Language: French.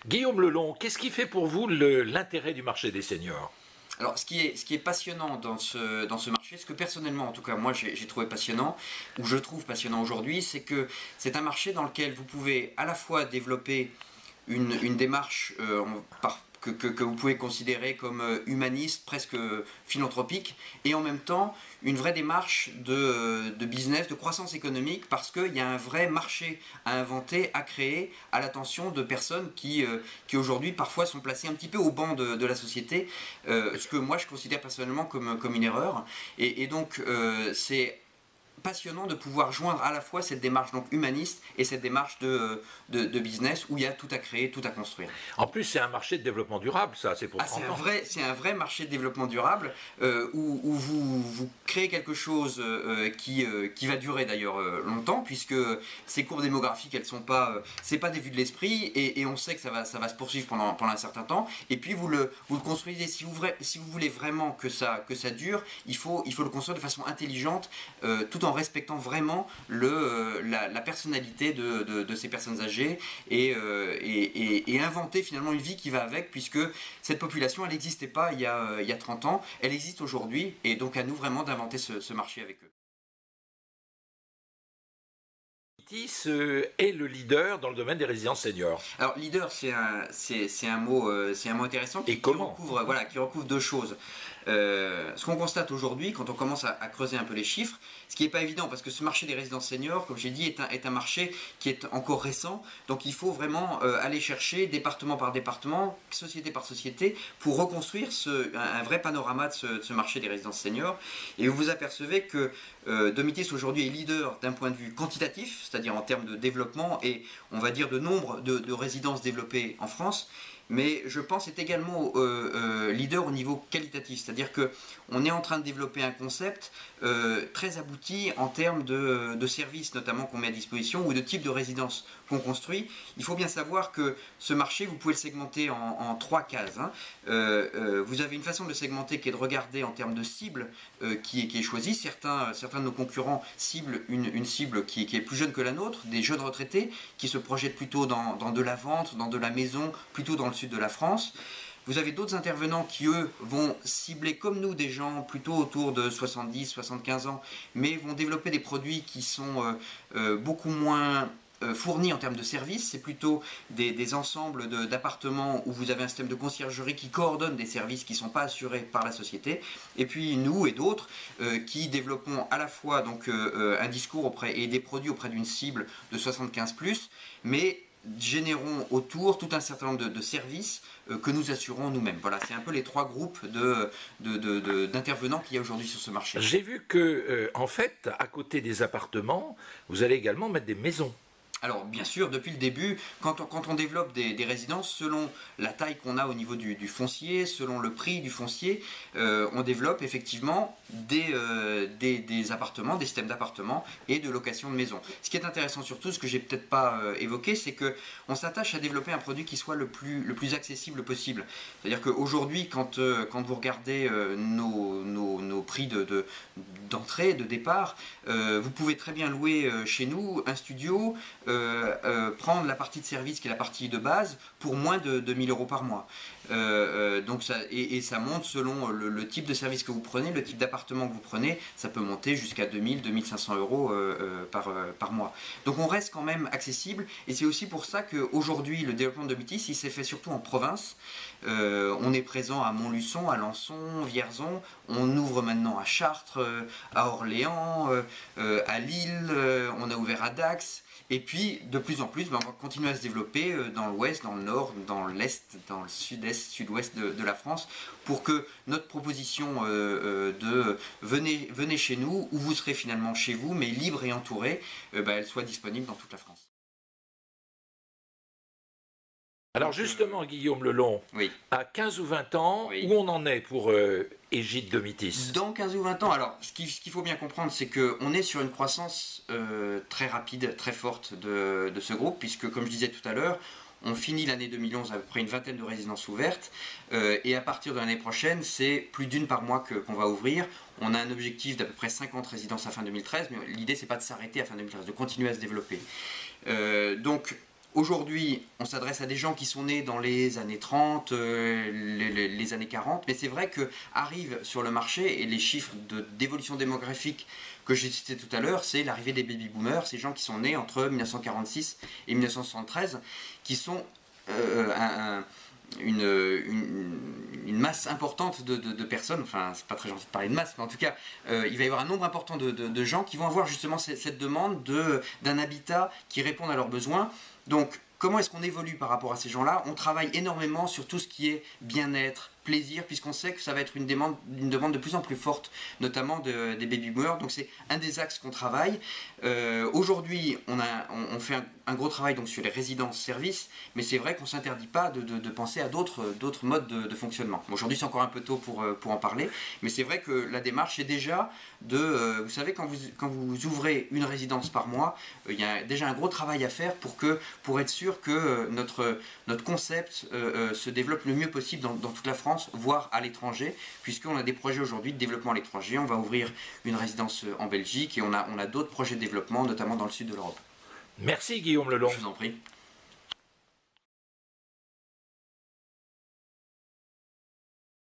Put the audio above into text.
Guillaume Lelong, qu'est-ce qui fait pour vous l'intérêt du marché des seniors? Alors, ce qui est passionnant dans ce marché, ce que personnellement, en tout cas, moi, j'ai trouvé passionnant, ou je trouve passionnant aujourd'hui, c'est que c'est un marché dans lequel vous pouvez à la fois développer une démarche que vous pouvez considérer comme humaniste, presque philanthropique, et en même temps une vraie démarche de business, de croissance économique, parce qu'il y a un vrai marché à inventer, à créer, à l'attention de personnes qui aujourd'hui parfois sont placées un petit peu au banc de la société, ce que moi je considère personnellement comme une erreur. Et donc c'est passionnant de pouvoir joindre à la fois cette démarche donc humaniste et cette démarche de business où il y a tout à créer, tout à construire. En plus, c'est un marché de développement durable, ça, c'est pour Ah, 30 ans. c'est un vrai marché de développement durable où vous créez quelque chose qui va durer d'ailleurs longtemps, puisque ces courbes démographiques, elles sont pas, c'est pas des vues de l'esprit, et on sait que ça va se poursuivre pendant un certain temps. Et puis vous le construisez. Si vous voulez vraiment que ça dure, il faut le construire de façon intelligente, tout en respectant vraiment la personnalité de ces personnes âgées et inventer finalement une vie qui va avec, puisque cette population, elle n'existait pas il y a 30 ans, elle existe aujourd'hui, et donc à nous vraiment d'inventer ce marché avec eux. Métis est le leader dans le domaine des résidences seniors. Alors leader, c'est un mot intéressant Et comment? qui recouvre deux choses. Ce qu'on constate aujourd'hui, quand on commence à creuser un peu les chiffres, ce qui n'est pas évident, parce que ce marché des résidences seniors, comme j'ai dit, est un marché qui est encore récent, donc il faut vraiment aller chercher département par département, société par société, pour reconstruire un vrai panorama de ce marché des résidences seniors. Et vous vous apercevez que Domitis aujourd'hui est leader d'un point de vue quantitatif, c'est-à-dire en termes de développement et on va dire de nombre de résidences développées en France, mais je pense est également leader au niveau qualitatif, c'est-à-dire que on est en train de développer un concept très abouti en termes de services notamment qu'on met à disposition ou de type de résidence qu'on construit. Il faut bien savoir que ce marché, vous pouvez le segmenter en trois cases. Hein. Vous avez une façon de le segmenter qui est de regarder en termes de cible qui est choisie. Certains de nos concurrents ciblent une cible qui est plus jeune que la nôtre, des jeunes retraités qui se projettent plutôt dans de la vente, dans de la maison, plutôt dans le sud de la France. Vous avez d'autres intervenants qui, eux, vont cibler comme nous des gens plutôt autour de 70, 75 ans, mais vont développer des produits qui sont beaucoup moins fournis en termes de services. C'est plutôt des ensembles d'appartements où vous avez un système de conciergerie qui coordonne des services qui ne sont pas assurés par la société. Et puis nous et d'autres qui développons à la fois donc, un discours et des produits auprès d'une cible de 75+, mais générons autour tout un certain nombre de services que nous assurons nous-mêmes. Voilà, c'est un peu les trois groupes d'intervenants qu'il y a aujourd'hui sur ce marché. J'ai vu que, en fait, à côté des appartements, vous allez également mettre des maisons. Alors bien sûr, depuis le début, quand on développe des résidences, selon la taille qu'on a au niveau du foncier, selon le prix du foncier, on développe effectivement des appartements, des systèmes d'appartements et de location de maisons. Ce qui est intéressant surtout, ce que j'ai peut-être pas évoqué, c'est qu'on s'attache à développer un produit qui soit le plus accessible possible. C'est-à-dire qu'aujourd'hui, quand vous regardez nos prix d'entrée, de départ, vous pouvez très bien louer chez nous un studio, prendre la partie de service qui est la partie de base pour moins de 1000 euros par mois. Donc ça, et ça monte selon le type de service que vous prenez, le type d'appartement que vous prenez, ça peut monter jusqu'à 2000, 2500 euros par mois. Donc on reste quand même accessible, et c'est aussi pour ça qu'aujourd'hui le développement de Domitis, il s'est fait surtout en province. On est présent à Montluçon, à Lançon, Vierzon, on ouvre maintenant à Chartres, à Orléans, à Lille, on a ouvert à Dax. Et puis, de plus en plus, on va continuer à se développer dans l'ouest, dans le nord, dans l'est, dans le sud-est, sud-ouest de la France, pour que notre proposition de venez chez nous, où vous serez finalement chez vous, mais libre et entouré, elle soit disponible dans toute la France. Alors justement, Guillaume Lelong, Oui. à 15 ou 20 ans, Oui. où on en est pour Égide Domitis? Dans 15 ou 20 ans, alors ce qu'il faut bien comprendre, c'est qu'on est sur une croissance très rapide, très forte de ce groupe, puisque comme je disais tout à l'heure, on finit l'année 2011 à peu près une vingtaine de résidences ouvertes, et à partir de l'année prochaine, c'est plus d'une par mois qu'on va ouvrir. On a un objectif d'à peu près 50 résidences à fin 2013, mais l'idée c'est pas de s'arrêter à fin 2013, de continuer à se développer. Donc Aujourd'hui, on s'adresse à des gens qui sont nés dans les années 30, les années 40, mais c'est vrai que arrivent sur le marché, et les chiffres d'évolution démographique que j'ai cités tout à l'heure, c'est l'arrivée des baby-boomers, ces gens qui sont nés entre 1946 et 1973, qui sont une masse importante de personnes, enfin c'est pas très gentil de parler de masse, mais en tout cas il va y avoir un nombre important de gens qui vont avoir justement cette demande d'un habitat qui réponde à leurs besoins. Donc comment est-ce qu'on évolue par rapport à ces gens-là? On travaille énormément sur tout ce qui est bien-être, plaisir, puisqu'on sait que ça va être une demande de plus en plus forte, notamment des baby boomers. Donc c'est un des axes qu'on travaille. Aujourd'hui, on fait un gros travail donc sur les résidences-services, mais c'est vrai qu'on ne s'interdit pas de penser à d'autres modes de fonctionnement. Bon, aujourd'hui, c'est encore un peu tôt pour en parler, mais c'est vrai que la démarche est déjà vous savez, quand vous ouvrez une résidence par mois, il y a déjà un gros travail à faire pour être sûr que notre concept se développe le mieux possible dans toute la France, voire à l'étranger, puisqu'on a des projets aujourd'hui de développement à l'étranger. On va ouvrir une résidence en Belgique et on a d'autres projets de développement, notamment dans le sud de l'Europe. Merci Guillaume Lelong. Je vous en prie.